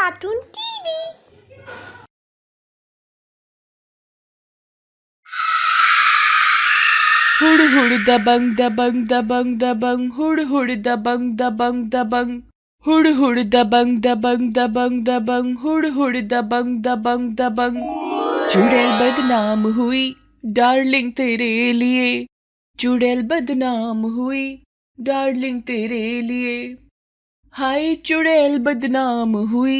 Cartoon TV. हुड़ हुड़ दबंग दबंग दबंग दबंग हुड़ हुड़ दबंग दबंग दबंग हुड़ हुड़ दबंग दबंग दबंग दबंग हुड़ हुड़ दबंग दबंग दबंग। चुड़ैल बदनाम हुई डार्लिंग तेरे लिए, चुड़ैल बदनाम हुई डार्लिंग तेरे लिए। हाय चुड़ैल बदनाम हुई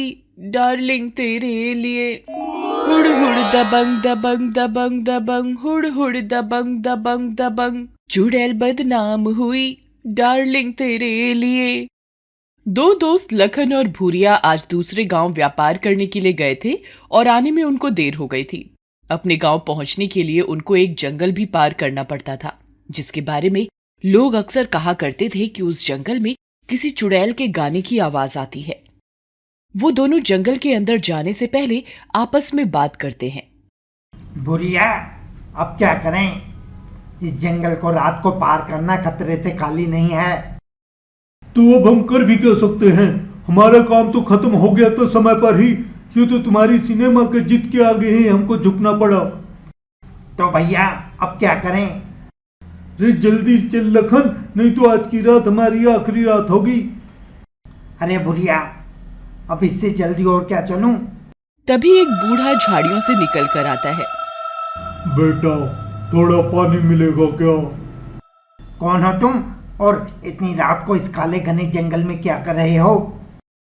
डार्लिंग तेरे लिए। हुड़ हुड़ दबंग दबंग दबंग दबंग हुड़ हुड़ दबंग दबंग दबंग। चुड़ैल बदनाम हुई डार्लिंग तेरे लिए। दो दोस्त लखन और भूरिया आज दूसरे गांव व्यापार करने के लिए गए थे और आने में उनको देर हो गई थी। अपने गांव पहुंचने के लिए उनको एक जंगल भी पार करना पड़ता था, जिसके बारे में लोग अक्सर कहा करते थे कि उस जंगल में किसी चुड़ैल के गाने की आवाज आती है। वो दोनों जंगल के अंदर जाने से पहले आपस में बात करते हैं। बुढ़िया, अब क्या करें? इस जंगल को रात को पार करना खतरे से खाली नहीं है। तो अब हम कर भी क्या सकते हैं? हमारा काम तो खत्म हो गया तो समय पर ही। ये तो तुम्हारी सिनेमा के जीत के आगे ही हमको झुकना पड़ा। तो भैया अब क्या करें? रे जल्दी चल लखन, नहीं तो आज की रात हमारी आखिरी रात होगी। अरे बुढ़िया, अब इससे जल्दी और क्या चलूं? तभी एक बूढ़ा झाड़ियों से निकल कर आता है। बेटा, थोड़ा पानी मिलेगा क्या? कौन हो तुम और इतनी रात को इस काले घने जंगल में क्या कर रहे हो?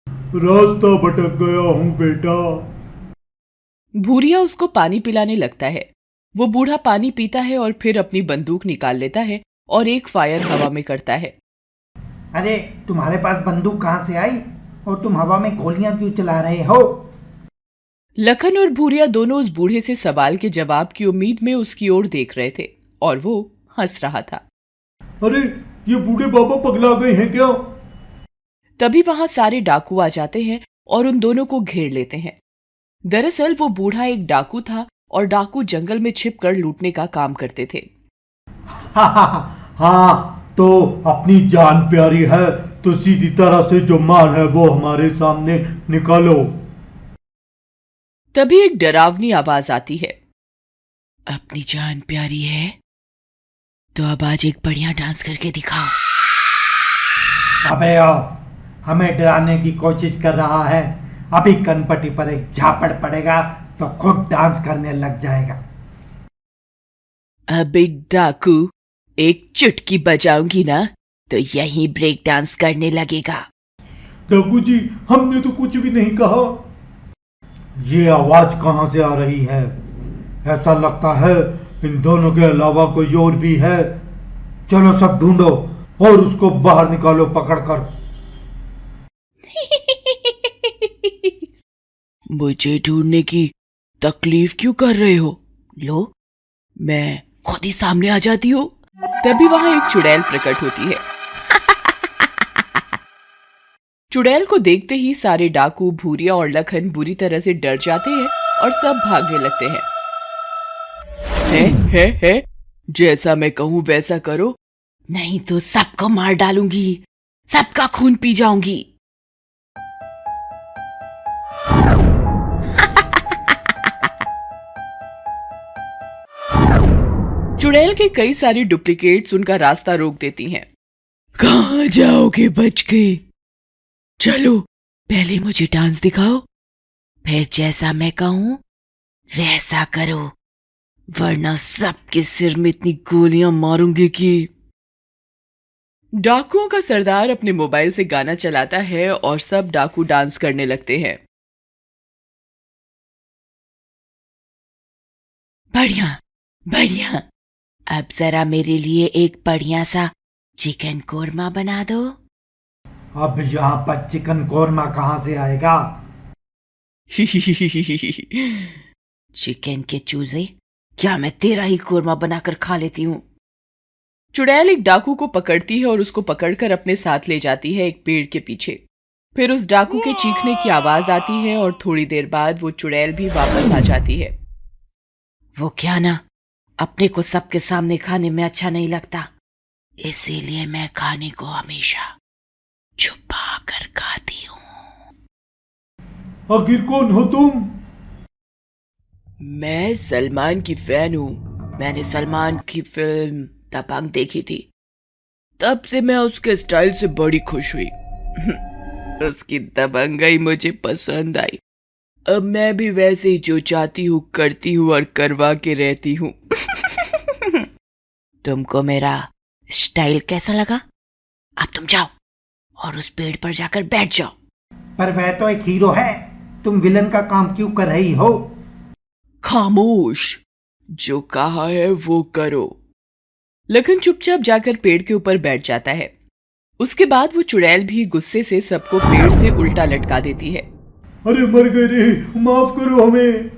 रास्ता भटक गया हूँ बेटा। भूरिया उसको पानी पिलाने लगता है। वो बूढ़ा पानी पीता है और फिर अपनी बंदूक निकाल लेता है और एक फायर हवा में करता है। अरे तुम्हारे पास बंदूक कहाँ से आई और तुम हवा में गोलियां क्यों चला रहे हो? लखन और भूरिया दोनों उस बूढ़े से सवाल के जवाब की उम्मीद में उसकी ओर देख रहे थे और वो हंस रहा था। अरे ये बूढ़े बाबा पगला गए हैं क्या? तभी वहां सारे डाकू आ जाते हैं और उन दोनों को घेर लेते हैं। दरअसल वो बूढ़ा एक डाकू था और डाकू जंगल में छिपकर लूटने का काम करते थे। हाँ, तो अपनी जान प्यारी है तो सीधी तरह से जो मान है वो हमारे सामने निकालो। तभी एक डरावनी आवाज आती है। अपनी जान प्यारी है तो अब आज एक बढ़िया डांस करके दिखाओ। अबे ओ, हमें डराने की कोशिश कर रहा है। अभी कनपट्टी पर एक झापड़ पड़ेगा तो खुद डांस करने लग जाएगा। अबे डाकू, एक चुटकी बजाऊंगी ना तो यहीं ब्रेक डांस करने लगेगा। डाकू जी, हमने तो कुछ भी नहीं कहा। ये आवाज कहां से आ रही है? ऐसा लगता है इन दोनों के अलावा कोई और भी है। चलो सब ढूंढो और उसको बाहर निकालो पकड़कर। मुझे ढूंढने की तकलीफ क्यों कर रहे हो? लो, मैं खुद ही सामने आ जाती हूँ। तभी वहां एक चुड़ैल प्रकट होती है। चुड़ैल को देखते ही सारे डाकू, भूरिया और लखन बुरी तरह से डर जाते हैं और सब भागने लगते हैं। है, जैसा मैं कहूं वैसा करो, नहीं तो सबको मार डालूंगी, सबका खून पी जाऊंगी। चुड़ैल के कई सारी डुप्लीकेट्स उनका रास्ता रोक देती हैं। कहां जाओगे बच के? चलो पहले मुझे डांस दिखाओ, फिर जैसा मैं कहूं वैसा करो, वरना सबके सिर में इतनी गोलियां मारूंगी कि। डाकुओं का सरदार अपने मोबाइल से गाना चलाता है और सब डाकू डांस करने लगते हैं। बढ़िया बढ़िया, अब जरा मेरे लिए एक बढ़िया सा चिकन कोरमा बना दो। अब यहाँ पर चिकन कोरमा कहाँ से आएगा? चिकन के चूजे, क्या मैं तेरा ही कोरमा बनाकर खा लेती हूँ। चुड़ैल एक डाकू को पकड़ती है और उसको पकड़कर अपने साथ ले जाती है एक पेड़ के पीछे। फिर उस डाकू के चीखने की आवाज आती है और थोड़ी देर बाद वो चुड़ैल भी वापस आ जाती है। वो क्या ना, अपने को सबके सामने खाने में अच्छा नहीं लगता, इसीलिए मैं खाने को हमेशा छुपा कर खाती हूँ। आखिर कौन हो तुम? मैं सलमान की फैन हूँ। मैंने सलमान की फिल्म दबंग देखी थी, तब से मैं उसके स्टाइल से बड़ी खुश हुई। उसकी दबंगई मुझे पसंद आई। अब मैं भी वैसे ही जो चाहती हूँ करती हूँ और करवा के रहती हूँ। तुमको मेरा स्टाइल कैसा लगा? अब तुम जाओ और उस पेड़ पर जाकर बैठ जाओ। पर वह तो एक हीरो है, तुम विलन का काम क्यों कर रही हो? खामोश, जो कहा है वो करो। लखन चुपचाप जाकर पेड़ के ऊपर बैठ जाता है। उसके बाद वो चुड़ैल भी गुस्से से सबको पेड़ से उल्टा लटका देती है। अरे मर गए रे, माफ करो हमें।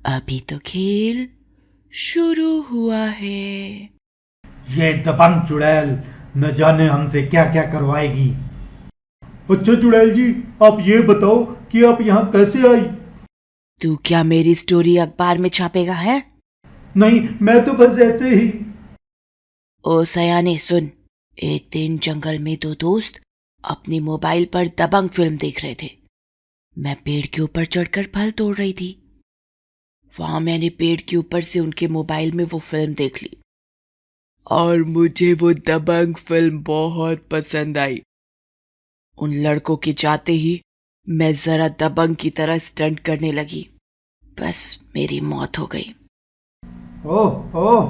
अभी तो खेल शुरू हुआ है। ये दबंग चुड़ैल न जाने हमसे क्या क्या करवाएगी। अच्छा चुड़ैल जी, आप ये बताओ कि आप यहाँ कैसे आई? तू क्या मेरी स्टोरी अखबार में छापेगा है? नहीं, मैं तो बस ऐसे ही। ओ सयाने सुन, एक दिन जंगल में दो दोस्त अपनी मोबाइल पर दबंग फिल्म देख रहे थे। मैं पेड़ के ऊपर चढ़कर फल तोड़ रही थी। वहां मैंने पेड़ के ऊपर से उनके मोबाइल में वो फिल्म देख ली और मुझे वो दबंग फिल्म बहुत पसंद आई। उन लड़कों के जाते ही मैं जरा दबंग की तरह स्टंट करने लगी। बस मेरी मौत हो गई। ओह ओह,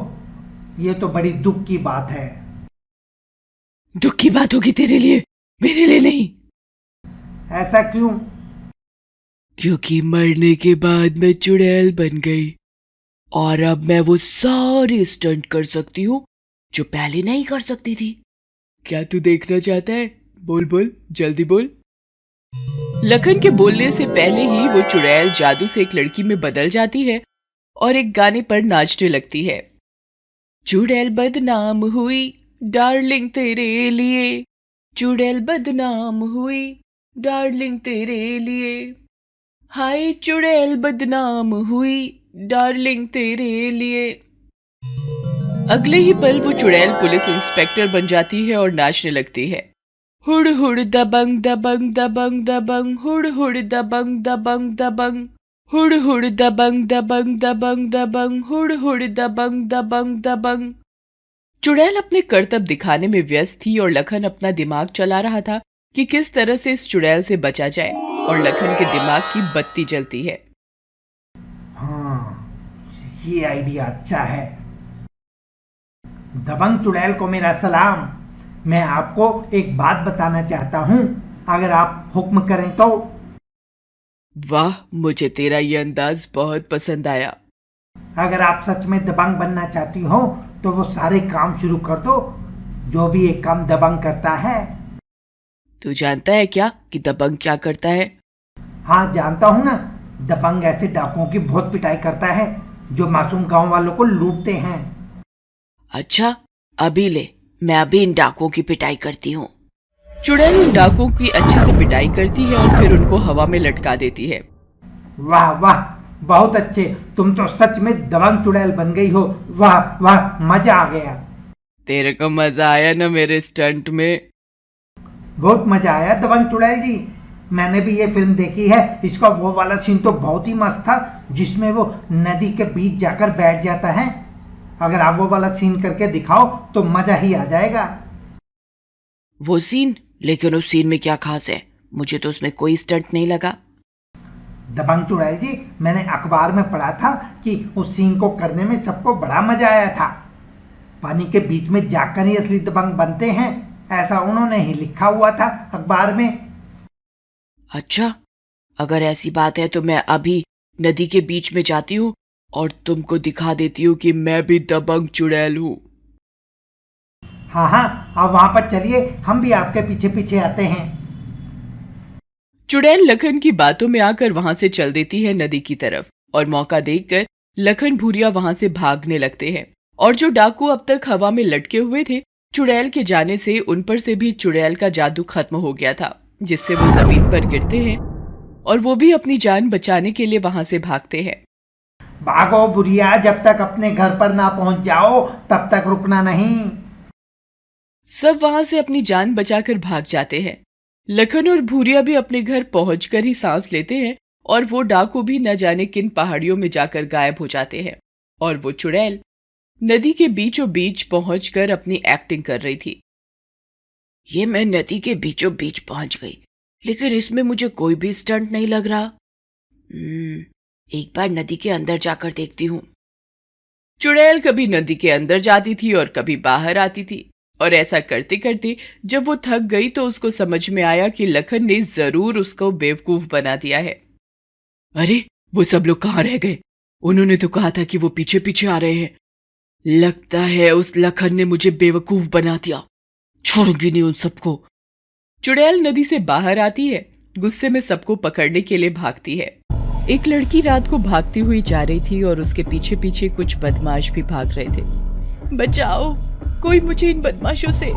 ये तो बड़ी दुख की बात है। दुख की बात होगी तेरे लिए, मेरे लिए नहीं। ऐसा क्यों? क्योंकि मरने के बाद मैं चुड़ैल बन गई और अब मैं वो सारे स्टंट कर सकती हूँ जो पहले नहीं कर सकती थी। क्या तू देखना चाहता है? बोल बोल, जल्दी बोल। लखन के बोलने से पहले ही वो चुड़ैल जादू से एक लड़की में बदल जाती है और एक गाने पर नाचने लगती है। चुड़ैल बदनाम हुई डार्लिंग तेरे लिए, चुड़ैल बदनाम हुई डार्लिंग तेरे लिए, हाय चुड़ैल बदनाम हुई डार्लिंग तेरे लिए। अगले ही पल वो चुड़ैल पुलिस इंस्पेक्टर बन जाती है और नाचने लगती है। हुड़ हुड़ दबंग दबंग दबंग दबंग, हुड़ हुड़ दबंग दबंग दबंग, हुड़ हुड़ दबंग दबंग दबंग दबंग, हुड़ हुड़ दबंग दबंग दबंग। चुड़ैल अपने करतब दिखाने में व्यस्त थी और लखन अपना दिमाग चला रहा था कि किस तरह से इस चुड़ैल से बचा जाए, और लखन के दिमाग की बत्ती जलती है। हाँ, ये आइडिया अच्छा है। दबंग चुड़ैल को मेरा सलाम। मैं आपको एक बात बताना चाहता हूँ, अगर आप हुक्म करें तो। वाह, मुझे तेरा ये अंदाज बहुत पसंद आया। अगर आप सच में दबंग बनना चाहती हो तो वो सारे काम शुरू कर दो जो भी एक काम दबंग करता है। तू जानता है क्या कि दबंग क्या करता है? हाँ जानता हूँ ना, दबंग ऐसे डाकुओं की बहुत पिटाई करता है जो मासूम गांव वालों को लूटते हैं। अच्छा, अभी ले, मैं अभी इन डाकुओं की पिटाई करती हूँ। चुड़ैल उन डाकुओं की अच्छे से पिटाई करती है और फिर उनको हवा में लटका देती है। वाह वाह, बहुत अच्छे, तुम तो सच में दबंग चुड़ैल बन गई हो। वाह वाह, मजा आ गया। तेरे को मजा आया ना मेरे स्टंट में? बहुत मजा आया दबंग चुड़ैल जी। मैंने भी ये फिल्म देखी है। इसका वो वाला सीन तो बहुत ही मस्त था जिसमें वो नदी के बीच जाकर बैठ जाता है। अगर आप वो वाला सीन करके दिखाओ तो मजा ही आ जाएगा। वो सीन? लेकिन उस सीन में क्या खास है? मुझे तो उसमें कोई स्टंट नहीं लगा। दबंग चुड़ैल जी, मैंने अखबार में पढ़ा था कि उस सीन को करने में सबको बड़ा मजा आया था। पानी के बीच में जाकर ही असली दबंग बनते हैं, ऐसा उन्होंने ही लिखा हुआ था अखबार में। अच्छा, अगर ऐसी बात है तो मैं अभी नदी के बीच में जाती हूँ और तुमको दिखा देती हूँ कि मैं भी दबंग चुड़ैल हूँ। हाँ हाँ, आप वहां पर चलिए, हम भी आपके पीछे पीछे आते हैं। चुड़ैल लखन की बातों में आकर वहां से चल देती है नदी की तरफ, और मौका देखकर लखन भूरिया वहां से भागने लगते हैं। और जो डाकू अब तक हवा में लटके हुए थे, चुड़ैल के जाने से उन पर से भी चुड़ैल का जादू खत्म हो गया था, जिससे वो जमीन पर गिरते हैं और वो भी अपनी जान बचाने के लिए वहां से भागते हैं। भागो बुढ़िया, जब तक अपने घर पर ना पहुंच जाओ तब तक रुकना नहीं। सब वहां से अपनी जान बचाकर भाग जाते हैं। लखन और भूरिया भी अपने घर पहुंचकर ही सांस लेते हैं और वो डाकू भी न जाने किन पहाड़ियों में जाकर गायब हो जाते हैं। और वो चुड़ैल नदी के बीचों बीच पहुंचकर अपनी एक्टिंग कर रही थी। ये मैं नदी के बीचों बीच पहुंच गई, लेकिन इसमें मुझे कोई भी स्टंट नहीं लग रहा। एक बार नदी के अंदर जाकर देखती हूँ। चुड़ैल कभी नदी के अंदर जाती थी और कभी बाहर आती थी, और ऐसा करते करते जब वो थक गई तो उसको समझ में आया कि लखन ने जरूर उसको बेवकूफ बना दिया है। अरे, वो सब लोग कहाँ रह गए? उन्होंने तो कहा था कि वो पीछे पीछे आ रहे हैं। लगता है उस लखन ने मुझे बेवकूफ बना दिया। छोड़ूंगी नहीं उन सबको। चुड़ैल नदी से बाहर आती है, गुस्से में सबको पकड़ने के लिए भागती है। एक लड़की रात को भागती हुई जा रही थी और उसके पीछे पीछे कुछ बदमाश भी भाग रहे थे। बचाओ, कोई मुझे इन बदमाशों से।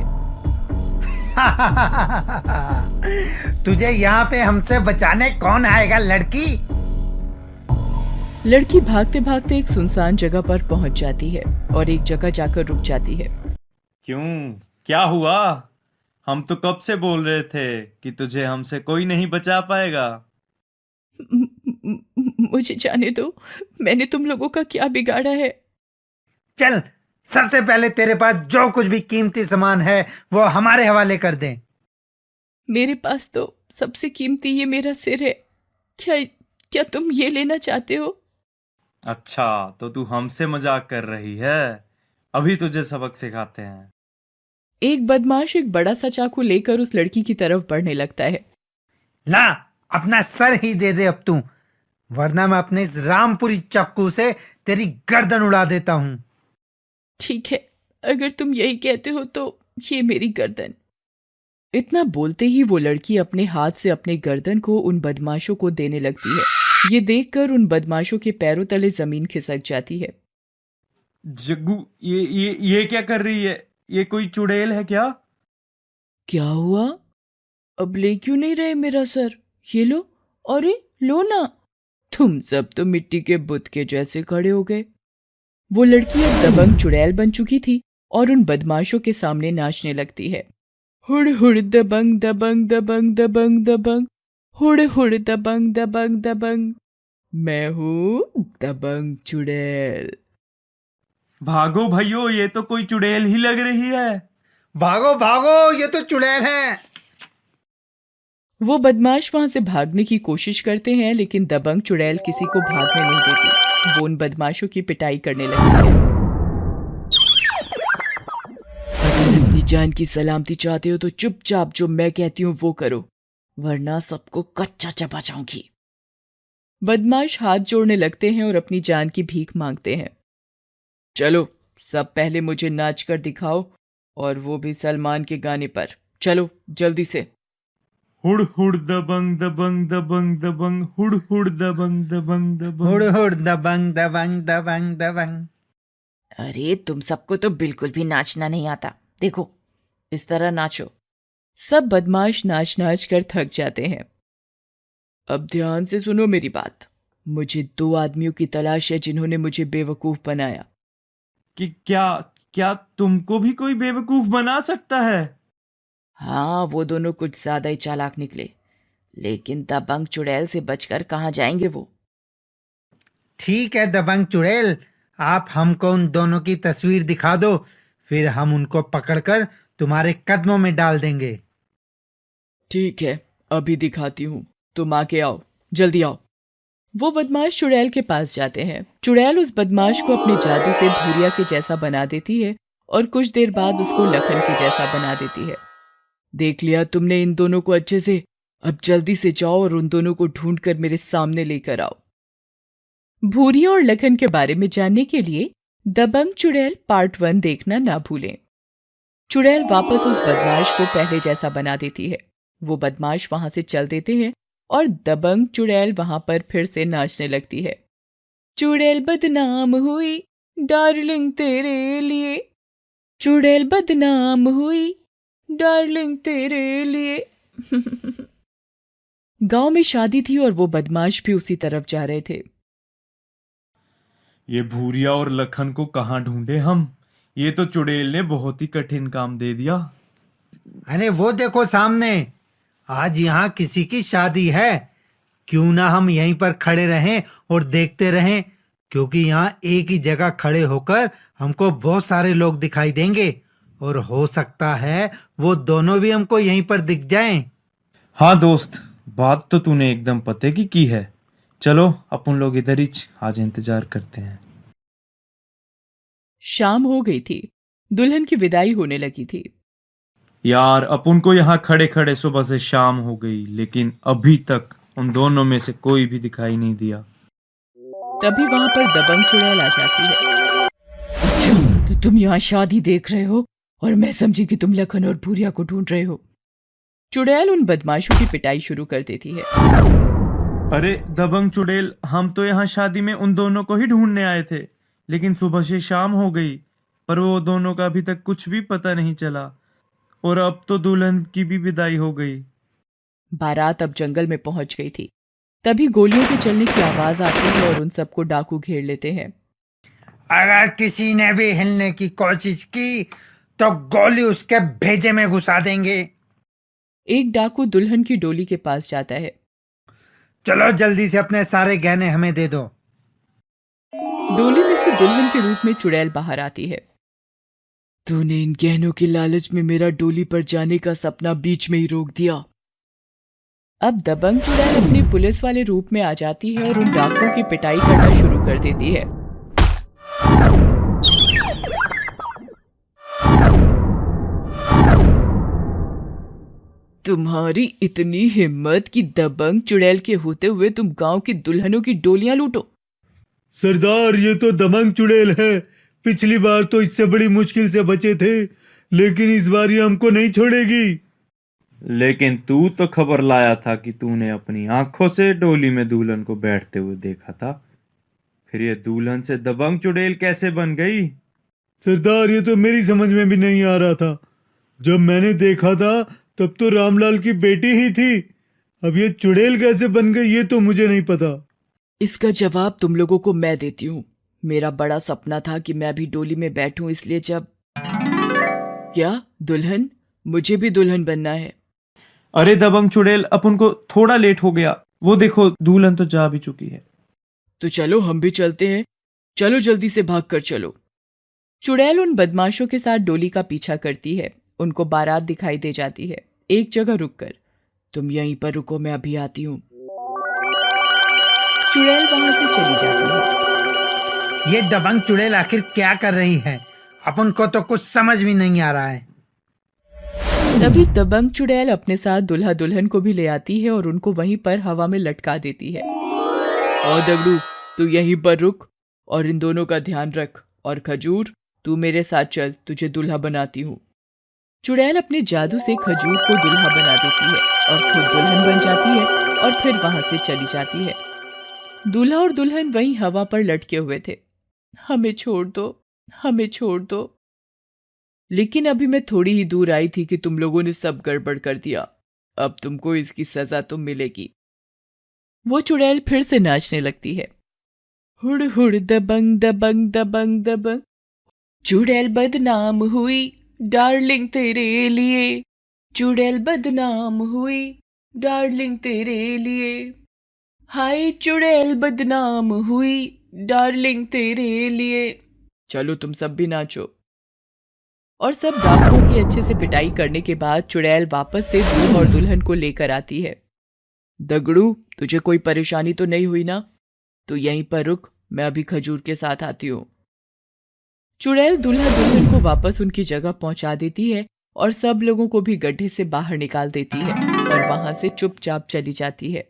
तुझे यहाँ पे हमसे बचाने कौन आएगा लड़की? लड़की भागते भागते एक सुनसान जगह पर पहुंच जाती है और एक जगह जाकर रुक जाती है। क्यों, क्या हुआ? हम तो कब से बोल रहे थे कि तुझे हमसे कोई नहीं बचा पाएगा। मुझे जाने दो, मैंने तुम लोगों का क्या बिगाड़ा है? चल, सबसे पहले तेरे पास जो कुछ भी कीमती सामान है वो हमारे हवाले कर दे। मेरे पास तो सबसे कीमती ये मेरा सिर है। क्या तुम ये लेना चाहते हो? अच्छा, तो तू हमसे मजाक कर रही है? अभी तुझे सबक सिखाते हैं। एक बदमाश एक बड़ा सा चाकू लेकर उस लड़की की तरफ बढ़ने लगता है। ला, अपना सर ही दे दे अब तू, वरना मैं अपने इस रामपुरी चाकू से तेरी गर्दन उड़ा देता हूं। ठीक है, अगर तुम यही कहते हो तो ये मेरी गर्दन। इतना बोलते ही वो लड़की अपने हाथ से अपने गर्दन को उन बदमाशों को देने लगती है। ये देखकर उन बदमाशों के पैरों तले जमीन खिसक जाती है। जग्गू, ये क्या कर रही है? ये कोई चुड़ैल है क्या? क्या हुआ? अब ले क्यों नहीं रहे मेरा सर? ये लो, अरे लो ना। तुम सब तो मिट्टी के बुत के जैसे खड़े हो गए। वो लड़की अब दबंग चुड़ैल बन चुकी थी और उन बदमाशों के सामने नाचने लगती है। हुड़ हुड़ दबंग दबंग दबंग दबंग दबंग, हुड़ हुड़ दबंग दबंग दबंग, मैं हूँ दबंग चुड़ैल। भागो भाइयों, ये तो कोई चुड़ैल ही लग रही है। भागो भागो, ये तो चुड़ैल है। वो बदमाश वहां से भागने की कोशिश करते हैं, लेकिन दबंग चुड़ैल किसी को भागने नहीं देती। वो उन बदमाशों की पिटाई करने लगती है। अगर अपनी जान की सलामती चाहते हो तो चुपचाप जो मैं कहती हूँ वो करो, वरना सबको कच्चा चबा जाऊंगी। बदमाश हाथ जोड़ने लगते हैं और अपनी जान की भीख मांगते हैं। चलो, सब पहले मुझे नाच कर दिखाओ, और वो भी सलमान के गाने पर। चलो जल्दी से। हुड़ हुड़ दबंग दबंग दबंग दबंग, हुड़ हुड़ दबंग दबंग दबंग। हुड़ हुड़ दबंग दबंग दबंग दबंग। अरे, तुम सबको तो बिल्कुल भी नाचना नहीं आता। देखो, इस तरह नाचो। सब बदमाश नाच नाच कर थक जाते हैं। अब ध्यान से सुनो मेरी बात। मुझे 2 आदमियों की तलाश है जिन्होंने मुझे बेवकूफ बनाया। कि क्या क्या तुमको भी कोई बेवकूफ बना सकता है? हाँ, वो दोनों कुछ ज्यादा ही चालाक निकले, लेकिन दबंग चुड़ैल से बचकर कहाँ जाएंगे वो? ठीक है दबंग चुड़ैल, आप हमको उन दोनों की तस्वीर दिखा दो, फिर हम उनको पकड़कर तुम्हारे कदमों में डाल देंगे। ठीक है, अभी दिखाती हूँ। तुम आके आओ, जल्दी आओ। वो बदमाश चुड़ैल के पास जाते हैं। चुड़ैल उस बदमाश को अपने जादू से भूरिया के जैसा बना देती है और कुछ देर बाद उसको लखन के जैसा बना देती है। देख लिया तुमने इन दोनों को अच्छे से? अब जल्दी से जाओ और उन दोनों को ढूंढकर मेरे सामने लेकर आओ। भूरिया और लखन के बारे में जानने के लिए दबंग चुड़ैल पार्ट 1 देखना ना भूलें। चुड़ैल वापस उस बदमाश को पहले जैसा बना देती है। वो बदमाश वहां से चल देते हैं और दबंग चुड़ैल वहां पर फिर से नाचने लगती है। चुड़ैल बदनाम हुई डार्लिंग तेरे लिए, चुड़ैल बदनाम हुई डार्लिंग तेरे लिए। गांव में शादी थी और वो बदमाश भी उसी तरफ जा रहे थे। ये भूरिया और लखन को कहाँ ढूंढे हम? ये तो चुड़ैल ने बहुत ही कठिन काम दे दिया। अरे वो देखो सामने, आज यहाँ किसी की शादी है, क्यों ना हम यहीं पर खड़े रहें और देखते रहें, क्योंकि यहाँ एक ही जगह खड़े होकर हमको बहुत सारे लोग दिखाई देंगे और हो सकता है वो दोनों भी हमको यहीं पर दिख जाएं। हाँ दोस्त, बात तो तूने एकदम पते की है। चलो अपन लोग इधर ही आज इंतजार करते हैं। शाम हो गई थी। दुल्हन की विदाई होने लगी थी। यार अपन को यहाँ खड़े खड़े सुबह से शाम हो गई, लेकिन अभी तक उन दोनों में से कोई भी दिखाई नहीं दिया। तभी वहां पर दबंग चुड़ैल आ जाती है। अच्छा, तो तुम यहाँ शादी देख रहे हो और मैं समझी कि तुम लखन और भूरिया को ढूंढ रहे हो। चुड़ैल उन बदमाशों की पिटाई शुरू कर देती है। अरे दबंग चुड़ैल, हम तो यहाँ शादी में उन दोनों को ही ढूंढने आए थे, लेकिन सुबह से शाम हो गई पर वो दोनों का अभी तक कुछ भी पता नहीं चला, और अब तो दुल्हन की भी विदाई हो गई। बारात अब जंगल में पहुंच गई थी। तभी गोलियों के चलने की आवाज आती है और उन सबको डाकू घेर लेते हैं। अगर किसी ने भी हिलने की कोशिश की तो गोली उसके भेजे में घुसा देंगे। एक डाकू दुल्हन की डोली के पास जाता है। चलो जल्दी से अपने सारे गहने हमें दे दो। डोली में से दुल्हन के रूप में चुड़ैल बाहर आती है। तूने इन गहनों के लालच में मेरा डोली पर जाने का सपना बीच में ही रोक दिया। अब दबंग चुड़ैल अपने पुलिस वाले रूप में आ जाती है और उन डाकुओं की पिटाई करना शुरू कर देती है। तुम्हारी इतनी हिम्मत कि दबंग चुड़ैल के होते हुए तुम गांव की दुल्हनों की डोलियां लूटो। सरदार, ये तो दबंग चुड़ैल है। पिछली बार तो इससे बड़ी मुश्किल से बचे थे, लेकिन इस बार ये हमको नहीं छोड़ेगी। लेकिन तू तो खबर लाया था कि तूने अपनी आंखों से डोली में दुल्हन को बैठते हुए देखा था, फिर ये दुल्हन से दबंग चुड़ैल कैसे बन गई? सरदार, ये तो मेरी समझ में भी नहीं आ रहा था। जब मैंने देखा था तब तो रामलाल की बेटी ही थी। अब ये चुड़ैल कैसे बन गई ये तो मुझे नहीं पता। इसका जवाब तुम लोगों को मैं देती हूँ। मेरा बड़ा सपना था कि मैं भी डोली में बैठूं, इसलिए जब क्या दुल्हन, मुझे भी दुल्हन बनना है। अरे दबंग चुड़ैल, अपन को थोड़ा लेट हो गया। वो देखो दुल्हन तो जा भी चुकी है। तो चलो हम भी चलते हैं। चलो जल्दी से भाग कर चलो। चुड़ैल उन बदमाशों के साथ डोली का पीछा करती है। उनको बारात दिखाई दे जाती है। एक जगह रुककर, तुम यहीं पर रुको, मैं अभी आती हूँ। चुड़ैल वहां से चली जाती है। ये दबंग चुड़ैल आखिर क्या कर रही है? अपन को तो कुछ समझ भी नहीं आ रहा है। तभी दबंग चुड़ैल अपने साथ दुल्हा दुल्हन को भी ले आती है और उनको वहीं पर हवा में लटका देती है। और दगड़ू, तू यहीं पर रुक और इन दोनों का ध्यान रख, और खजूर, तू मेरे साथ चल, तुझे दुल्हा बनाती हूँ। चुड़ैल अपने जादू से खजूर को दुल्हा बना देती है और खुद दुल्हन बन जाती है और फिर वहां से चली जाती है। दूल्हा और दुल्हन वहीं हवा पर लटके हुए थे। हमें छोड़ दो, हमें छोड़ दो। लेकिन अभी मैं थोड़ी ही दूर आई थी कि तुम लोगों ने सब गड़बड़ कर दिया। अब तुमको इसकी सजा तो मिलेगी। वो चुड़ैल फिर से नाचने लगती है। हुड़ हुड़ दबंग दबंग दबंग दबंग। चुड़ैल बदनाम हुई डार्लिंग तेरे लिए। चुड़ैल बदनाम हुई डार्लिंग तेरे लिए। हाय चुड़ैल बदनाम हुई डार्लिंग तेरे लिए। चलो तुम सब भी नाचो। और सब डाकुओं की अच्छे से पिटाई करने के बाद चुड़ैल वापस से दूल्हा और दुल्हन को लेकर आती है। दगड़ू, तुझे कोई परेशानी तो नहीं हुई ना? तो यहीं पर रुक, मैं अभी खजूर के साथ आती हूँ। चुड़ैल दूल्हा दुल्हन को वापस उनकी जगह पहुंचा देती है और सब लोगों को भी गड्ढे से बाहर निकाल देती है और वहां से चुपचाप चली जाती है।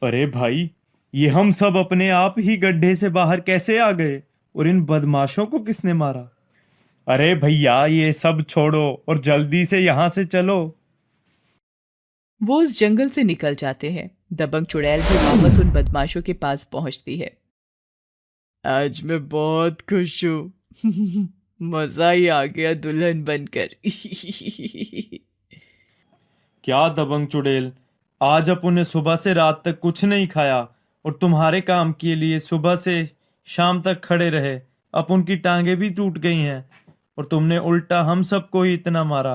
अरे भाई, ये हम सब अपने आप ही गड्ढे से बाहर कैसे आ गए? और इन बदमाशों को किसने मारा? अरे भैया, ये सब छोड़ो और जल्दी से यहाँ से चलो। वो उस जंगल से निकल जाते हैं। दबंग चुड़ैल भी वापस उन बदमाशों के पास पहुंचती है। आज मैं बहुत खुश हूँ। मजा ही आ गया दुल्हन बनकर। क्या दबंग चुड़ैल, आज अपन ने सुबह से रात तक कुछ नहीं खाया और तुम्हारे काम के लिए सुबह से शाम तक खड़े रहे। अपन की टांगे भी टूट गई हैं और तुमने उल्टा हम सबको ही इतना मारा।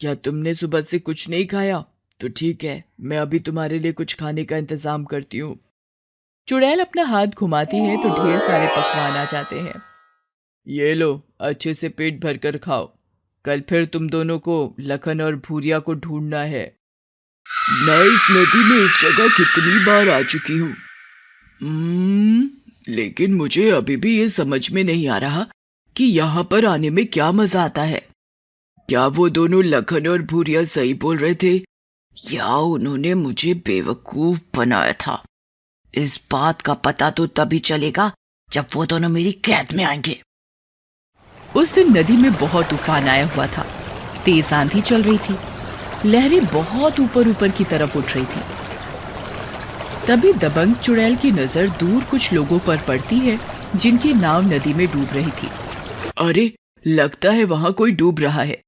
क्या तुमने सुबह से कुछ नहीं खाया? तो ठीक है, मैं अभी तुम्हारे लिए कुछ खाने का इंतजाम करती हूँ। चुड़ैल अपना हाथ घुमाती है तो ढेर सारे पकवान आ जाते हैं। ये लो, अच्छे से पेट भर कर खाओ। कल फिर तुम दोनों को लखन और भूरिया को ढूंढना है। मैं इस नदी में इस जगह कितनी बार आ चुकी हूँ, लेकिन मुझे अभी भी ये समझ में नहीं आ रहा कि यहाँ पर आने में क्या मजा आता है। क्या वो दोनों लखन और भूरिया सही बोल रहे थे या उन्होंने मुझे बेवकूफ बनाया था? इस बात का पता तो तभी चलेगा जब वो दोनों मेरी कैद में आएंगे। उस दिन नदी में बहुत तूफान आया हुआ था। तेज आंधी चल रही थी। लहरें बहुत ऊपर ऊपर की तरफ उठ रही थी। तभी दबंग चुड़ैल की नजर दूर कुछ लोगों पर पड़ती है जिनकी नाव नदी में डूब रही थी। अरे, लगता है वहां कोई डूब रहा है।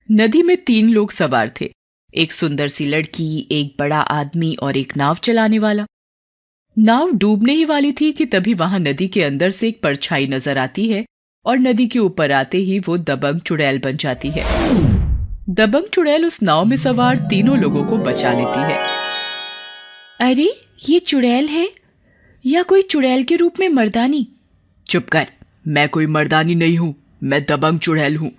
नदी में 3 लोग सवार थे, एक सुंदर सी लड़की, एक बड़ा आदमी और एक नाव चलाने वाला। नाव डूबने ही वाली थी कि तभी वहां नदी के अंदर से एक परछाई नजर आती है और नदी के ऊपर आते ही वो दबंग चुड़ैल बन जाती है। दबंग चुड़ैल उस नाव में सवार तीनों लोगों को बचा लेती है। अरे, ये चुड़ैल है या कोई चुड़ैल के रूप में मर्दानी? चुप कर, मैं कोई मर्दानी नहीं हूं, मैं दबंग चुड़ैल हूं।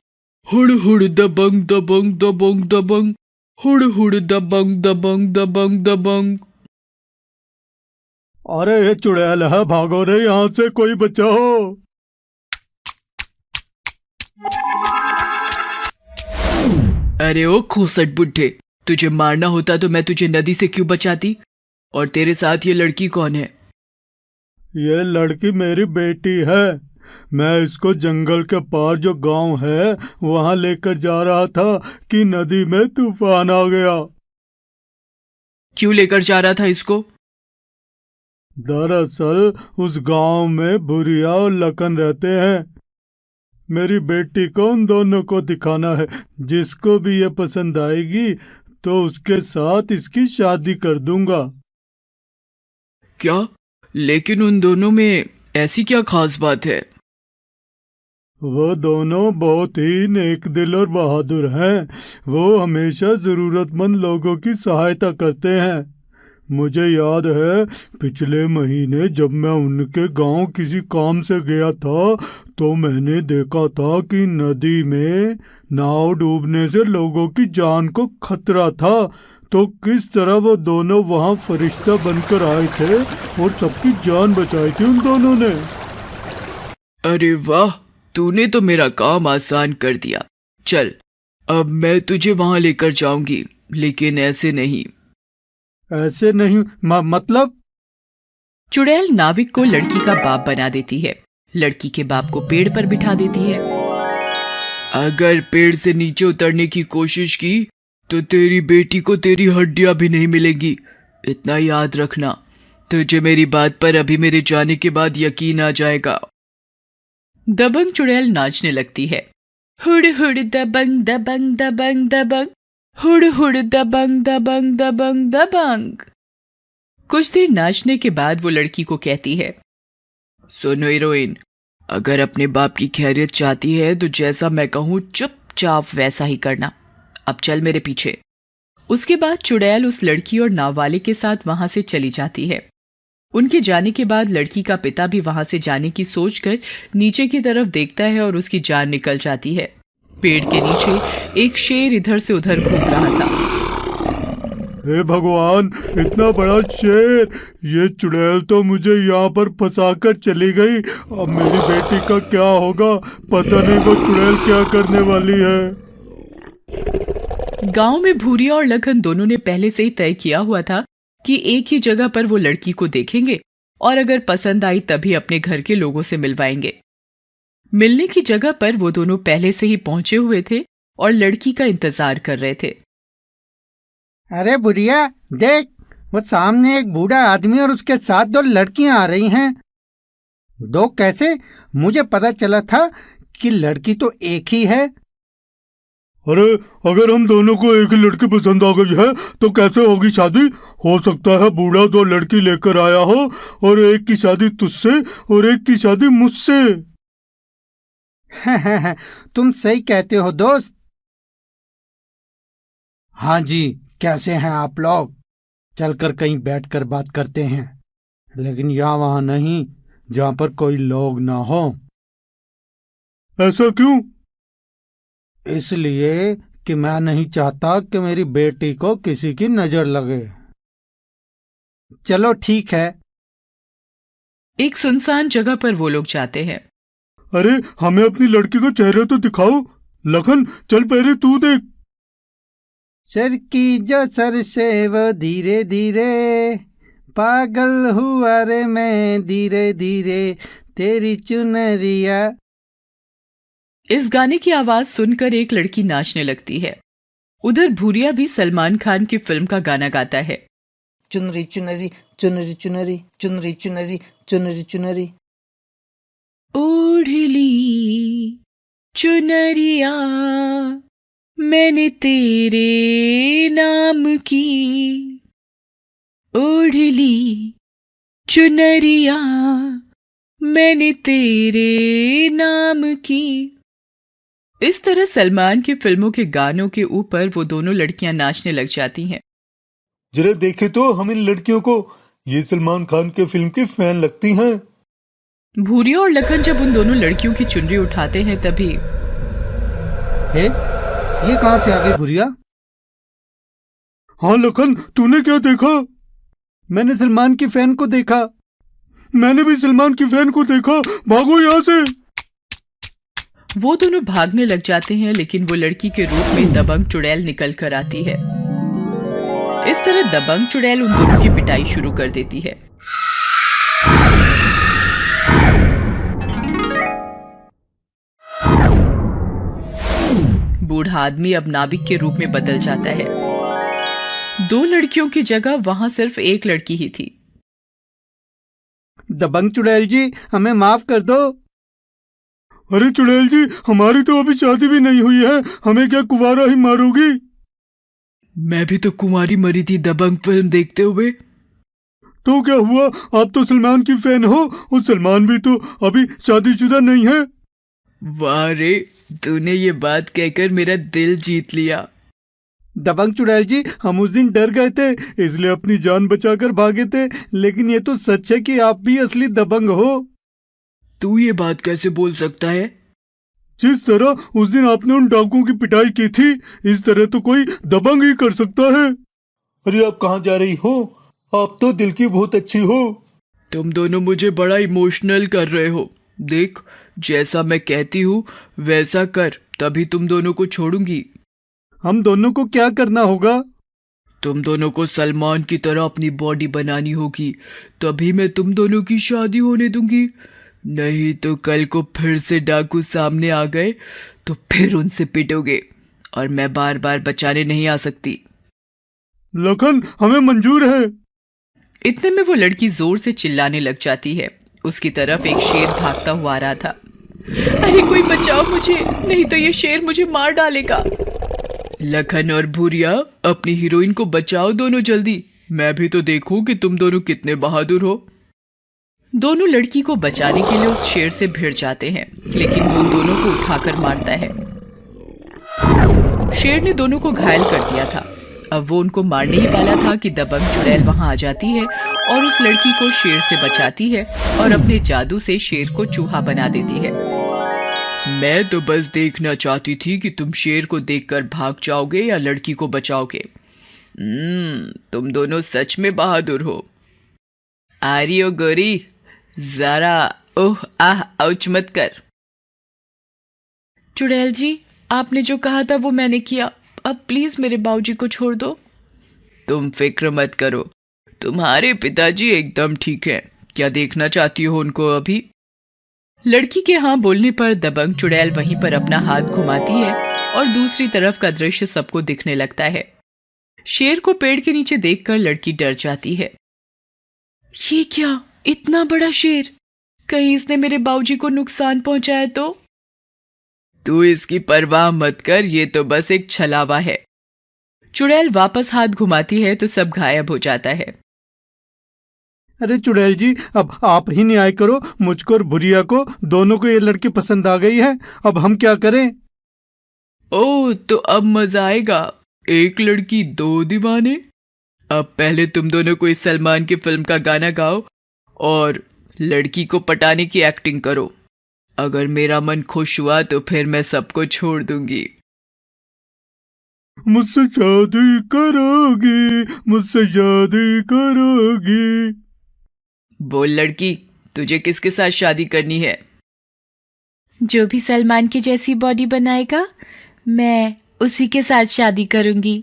हुड़ हुड़ दबंग दबंग दबंग दबंग, हुड़ हुड़ दबंग दबंग दबंग दबंग। अरे ये चुड़ैल है, भागो रे यहाँ से, कोई बचाओ। अरे ओ खूसट बुड्ढे, तुझे मारना होता तो मैं तुझे नदी से क्यों बचाती? और तेरे साथ ये लड़की कौन है? ये लड़की मेरी बेटी है। मैं इसको जंगल के पार जो गांव है वहां लेकर जा रहा था कि नदी में तूफान आ गया। क्यों लेकर जा रहा था इसको? दरअसल उस गांव में भूरिया और लखन रहते हैं। मेरी बेटी को उन दोनों को दिखाना है। जिसको भी ये पसंद आएगी तो उसके साथ इसकी शादी कर दूंगा। क्या? लेकिन उन दोनों में ऐसी क्या खास बात है? वो दोनों बहुत ही नेक दिल और बहादुर हैं। वो हमेशा जरूरतमंद लोगों की सहायता करते हैं। मुझे याद है पिछले महीने जब मैं उनके गांव किसी काम से गया था तो मैंने देखा था कि नदी में नाव डूबने से लोगों की जान को खतरा था। तो किस तरह वो दोनों वहां फरिश्ता बनकर आए थे और सबकी जान बचाई थी उन दोनों ने। अरे वाह, तूने तो मेरा काम आसान कर दिया। चल, अब मैं तुझे वहां लेकर जाऊंगी, लेकिन ऐसे नहीं। ऐसे नहीं मतलब? चुड़ैल नाविक को लड़की का बाप बना देती है। लड़की के बाप को पेड़ पर बिठा देती है। अगर पेड़ से नीचे उतरने की कोशिश की तो तेरी बेटी को तेरी हड्डियां भी नहीं मिलेंगी। इतना याद रखना। तुझे मेरी बात पर अभी मेरे जाने के बाद यकीन आ जाएगा। दबंग चुड़ैल नाचने लगती है। हुड़ हुड़ दबंग दबंग दबंग दबंग, हुड़ हुड़ दबंग दबंग दबंग दबंग। कुछ देर नाचने के बाद वो लड़की को कहती है, सुनो हीरोइन, अगर अपने बाप की खैरियत चाहती है तो जैसा मैं कहूं चुपचाप वैसा ही करना। अब चल मेरे पीछे। उसके बाद चुड़ैल उस लड़की और नाव वाले के साथ वहां से चली जाती है। उनके जाने के बाद लड़की का पिता भी वहां से जाने की सोचकर नीचे की तरफ देखता है और उसकी जान निकल जाती है। पेड़ के नीचे एक शेर इधर से उधर घूम रहा था। हे भगवान, इतना बड़ा शेर! ये चुड़ैल तो मुझे यहाँ पर फंसाकर चली गई। अब मेरी बेटी का क्या होगा? पता नहीं वो चुड़ैल क्या करने वाली है। गांव में भूरिया और लखन दोनों ने पहले से ही तय किया हुआ था कि एक ही जगह पर वो लड़की को देखेंगे और अगर पसंद आई तभी अपने घर के लोगों से मिलवाएंगे। मिलने की जगह पर वो दोनों पहले से ही पहुंचे हुए थे और लड़की का इंतजार कर रहे थे। अरे बुढ़िया, देख, वो सामने एक बूढ़ा आदमी और उसके साथ 2 लड़कियां आ रही हैं। 2 कैसे? मुझे पता चला था कि लड़की तो एक ही है। अरे, अगर हम दोनों को एक ही लड़की पसंद आ गई है तो कैसे होगी शादी? हो सकता है बूढ़ा 2 लड़की लेकर आया हो और एक की शादी तुझसे और एक की शादी मुझसे। तुम सही कहते हो दोस्त। हाँ जी, कैसे हैं आप लोग? चलकर कहीं बैठकर बात करते हैं, लेकिन यहाँ वहां नहीं जहां पर कोई लोग ना हो। ऐसा क्यों? इसलिए कि मैं नहीं चाहता कि मेरी बेटी को किसी की नजर लगे। चलो ठीक है। एक सुनसान जगह पर वो लोग जाते हैं। अरे हमें अपनी लड़की का चेहरा तो दिखाओ। लखन चल पहले तू देख। सर की जो सर से वो धीरे धीरे, पागल हुआ रे मैं धीरे धीरे, तेरी चुनरिया। इस गाने की आवाज सुनकर एक लड़की नाचने लगती है। उधर भूरिया भी सलमान खान की फिल्म का गाना गाता है। चुनरी चुनरी चुनरी चुनरी चुनरी चुनरी चुनरी चुनरी। ओढ़ ली चुनरिया मैंने तेरे नाम की, ओढ़ ली चुनरिया मैंने तेरे नाम की। इस तरह सलमान की फिल्मों के गानों के ऊपर वो दोनों लड़कियां नाचने लग जाती हैं। जरा देखे तो हम इन लड़कियों को, ये सलमान खान के फिल्म की फैन लगती हैं। भूरिया और लखन जब उन दोनों लड़कियों की चुनरी उठाते हैं तभी ये कहां से आ गई भूरिया? हाँ लखन, तूने क्या देखा? मैंने सलमान की फैन को देखा। मैंने भी सलमान की फैन को देखा। भागो यहाँ से। वो दोनों भागने लग जाते हैं, लेकिन वो लड़की के रूप में दबंग चुड़ैल निकल कर आती है। इस तरह दबंग चुड़ैल उन दोनों की पिटाई शुरू कर देती है। बूढ़ा आदमी अब नाविक के रूप में बदल जाता है। दो लड़कियों की जगह वहां सिर्फ एक लड़की ही थी। दबंग चुड़ैल जी, हमें माफ कर दो। अरे चुड़ैल जी, हमारी तो अभी शादी भी नहीं हुई है, हमें क्या कुंवारा ही मारोगी? मैं भी तो कुंवारी मरी थी दबंग फिल्म देखते हुए। तो क्या हुआ, आप तो सलमान की फैन हो, और सलमान भी तो अभी शादीशुदा नहीं है। वाह रे, तूने ये बात कहकर मेरा दिल जीत लिया। दबंग चुड़ैल जी, हम उस दिन डर गए थे, इसलिए अपनी जान बचाकर भागे थे, लेकिन ये तो सच है कि आप भी असली दबंग हो। तू ये बात कैसे बोल सकता है? जिस तरह उस दिन आपने उन डाकुओं की पिटाई की थी, इस तरह तो कोई दबंग ही कर सकता है। अरे आप कहाँ जा रही हो? आप तो दिल की बहुत अच्छी हो। तुम दोनों मुझे बड़ा इमोशनल कर रहे हो। देख, जैसा मैं कहती हूँ वैसा कर, तभी तुम दोनों को छोड़ूंगी। हम दोनों को क्या करना होगा? तुम दोनों को सलमान की तरह अपनी बॉडी बनानी होगी, तभी मैं तुम दोनों की शादी होने दूंगी। नहीं तो कल को फिर से डाकू सामने आ गए तो फिर उनसे पिटोगे, और मैं बार बार बचाने नहीं आ सकती। लखन, हमें मंजूर है। इतने में वो लड़की जोर से चिल्लाने लग जाती है। उसकी तरफ एक शेर भागता हुआ आ रहा था। अरे कोई बचाओ मुझे, नहीं तो ये शेर मुझे मार डालेगा। लखन और भूरिया, अपनी हीरोइन को बचाओ दोनों जल्दी, मैं भी तो देखूं कि तुम दोनों कितने बहादुर हो। दोनों लड़की को बचाने के लिए उस शेर से भिड़ जाते हैं, लेकिन वो दोनों को उठाकर मारता है। शेर ने दोनों को घायल कर दिया था। अब वो उनको मारने ही वाला था कि दबंग चुड़ैल वहां आ जाती है और उस लड़की को शेर से बचाती है और अपने जादू से शेर को चूहा बना देती है। मैं तो बस देखना चाहती थी कि तुम शेर को देखकर भाग जाओगे या लड़की को बचाओगे। तुम दोनों सच में बहादुर हो। आ रही हो गोरी, जरा ओह आह औच मत कर। चुड़ैल जी, आपने जो कहा था वो मैंने किया, अब प्लीज मेरे बाबूजी को छोड़ दो। तुम फिक्र मत करो, तुम्हारे पिताजी एकदम ठीक हैं। क्या देखना चाहती हो उनको अभी? लड़की के हाँ बोलने पर दबंग चुड़ैल वहीं पर अपना हाथ घुमाती है और दूसरी तरफ का दृश्य सबको दिखने लगता है। शेर को पेड़ के नीचे देखकर लड़की डर जाती है। ये क्या, इतना बड़ा शेर, कहीं इसने मेरे बाबूजी को नुकसान पहुंचाया तो? तू इसकी परवाह मत कर, ये तो बस एक छलावा है। चुड़ैल वापस हाथ घुमाती है तो सब गायब हो जाता है। अरे चुड़ैल जी, अब आप ही न्याय करो। मुझको और भुरिया को दोनों को ये लड़की पसंद आ गई है, अब हम क्या करें? ओह, तो अब मजा आएगा। एक लड़की दो दीवाने। अब पहले तुम दोनों को इस सलमान की फिल्म का गाना गाओ और लड़की को पटाने की एक्टिंग करो। अगर मेरा मन खुश हुआ तो फिर मैं सबको छोड़ दूंगी। मुझसे शादी करोगी, मुझसे शादी करोगी। बोल लड़की, तुझे किसके साथ शादी करनी है? जो भी सलमान की जैसी बॉडी बनाएगा मैं उसी के साथ शादी करूंगी।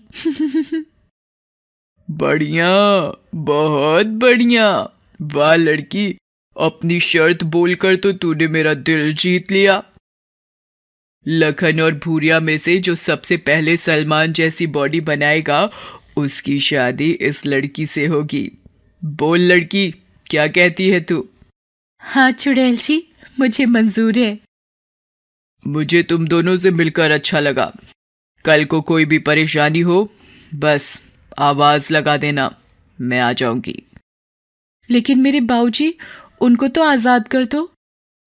बढ़िया, बहुत बढ़िया। वाह लड़की, अपनी शर्त बोलकर तो तूने मेरा दिल जीत लिया। लखन और भूरिया में से जो सबसे पहले सलमान जैसी बॉडी बनाएगा उसकी शादी इस लड़की से होगी। बोल लड़की, क्या कहती है तू? हाँ चुड़ैल जी, मुझे मंजूर है। मुझे तुम दोनों से मिलकर अच्छा लगा। कल को कोई भी परेशानी हो बस आवाज लगा देना, मैं आ जाऊंगी। लेकिन मेरे बाबूजी, उनको तो आजाद कर दो।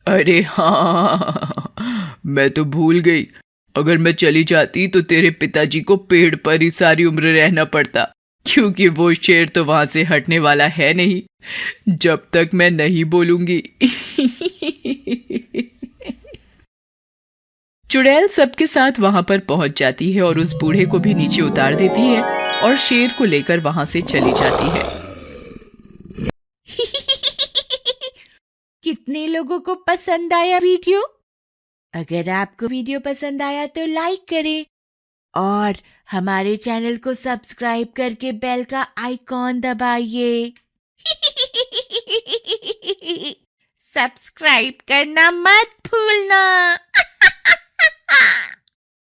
अरे हाँ, मैं तो भूल गई। अगर मैं चली जाती तो तेरे पिताजी को पेड़ पर ही सारी उम्र रहना पड़ता, क्योंकि वो शेर तो वहां से हटने वाला है नहीं जब तक मैं नहीं बोलूंगी। चुड़ैल सबके साथ वहां पर पहुंच जाती है और उस बूढ़े को भी नीचे उतार देती है और शेर को लेकर वहां से चली जाती है। कितने लोगों को पसंद आया वीडियो? अगर आपको वीडियो पसंद आया तो लाइक करें और हमारे चैनल को सब्सक्राइब करके बेल का आइकॉन दबाइए। सब्सक्राइब करना मत भूलना।